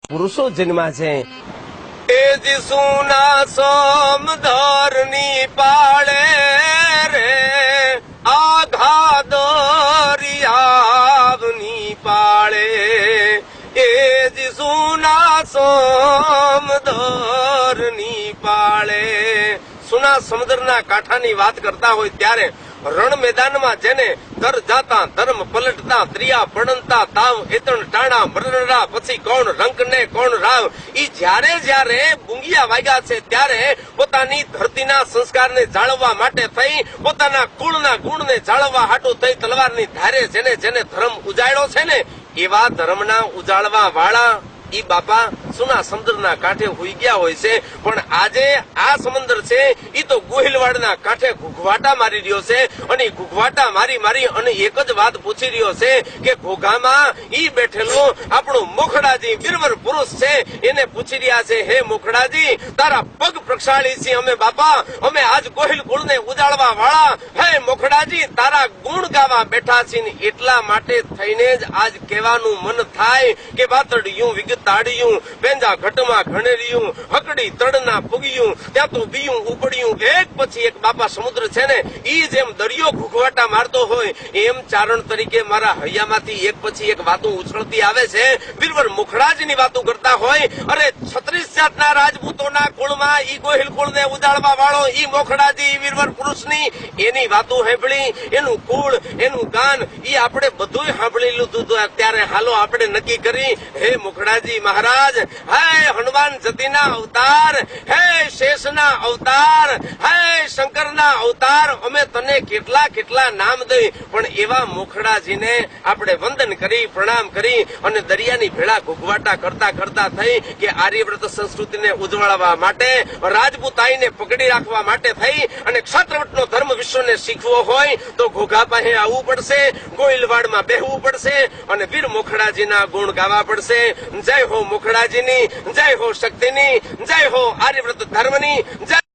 પુરુષો જન્મા છે એ જીસુના સોમધરની પાળે રે આઘા દરિયાની પાળે એ જીસુના સોમધરની પાળે સુના સમુદ્રના કાંઠાની વાત કરતા હોય ત્યારે રણ મેદાનમાં જેને દર જાતા ધર્મ પલટતા ત્રિયા પડનતા તાવ એતણ ટાણા મરણરા પછી કોણ રંક ને કોણ રાવ ઈ જ્યારે જ્યારે બુંગિયા વાગ્યા છે ત્યારે પોતાની ધરતીના સંસ્કારને જાળવવા માટે થઈ પોતાના કુળના ગુણને જાળવવા હાટુ થઈ તલવારની ધારે જેને જેને ધર્મ ઉજાડ્યો છે ને એવા ધર્મના ઉજાળવા વાળા ઈ બાપા સુના સમુદ્રના કાંઠે હોઈ ગયા હોય છે પણ આજે આ સમુદ્ર છે ઈ તો ગોહિલવાડના કાંઠે ઘૂઘવાટા મારી રહ્યો છે અને ઘૂઘવાટા મારી અને એક જ વાત પૂછી રહ્યો છે કે ઘોઘામાં ઈ બેઠેલો આપણો મોખડાજી વીરવર પુરુષ છે એને પૂછી રહ્યા છે હે મોખડાજી તારા પગ પ્રક્ષાળી છે અમે બાપા અમે આજ ગોહિલ કુળને ઉજાળવા વાળા હે મોખડાજી તારા ગુણ ગાવા બેઠા છીએ એટલા માટે થઈને જ આજ કહેવાનું મન થાય કે બાતડિયું વિગત તાડિયું પેંજા ઘટમાં ઘણેરિયું હકડી તડના ફૂગ્યું ત્યાં તો બીયું ઉપડ્યું એક પછી એક બાપા સમુદ્ર છે ને ઈ જેમ દરિયો ઘૂઘવાટા મારતો હોય એમ ચારણ તરીકે મારા હૈયામાંથી એક પછી એક વાતો ઉછળતી આવે છે વીરવર મુખડાજની વાતો કરતા હોય અરે 36 જાતના રાજપૂતોના કુળમાં ઈ ગોહિલ કુળને ઉજાળવા વાળો ઈ મોખડાજી વીરવર પુરુષની એની વાતો સાંભળી એનું કુળ એનું ગાન ઈ આપણે બધું સાંભળી લીધું ત્યારે હાલો આપણે નક્કી કરી હે મુખડાજી મહારાજ હે હનુમાન જતીના અવતાર હે શેષના અવતાર હે શંકરના અવતાર અમે તને કેટલા કેટલા નામ દઈ પણ એવા મુખડાજીને આપણે વંદન કરી પ્રણામ કરી અને દરિયાની ભેળા ઘૂઘવાટા કરતા કરતા થઈ કે આર્યવ્રત સંસ્કૃતિને ઉજવળવા માટે રાજપૂતાઈને પકડી રાખવા માટે થઈ અને ક્ષાત્રવટનો ધર્મ વિશ્વને શીખવો હોય તો ઘોઘા પાસે આવવું પડશે ગોહિલવાડમાં બેહવું પડશે અને વીર મુખડાજીના ગુણ ગાવા પડશે જય હો મુખડાજીની જય હો શક્તિની જય હો આર્યવ્રત ધર્મની જય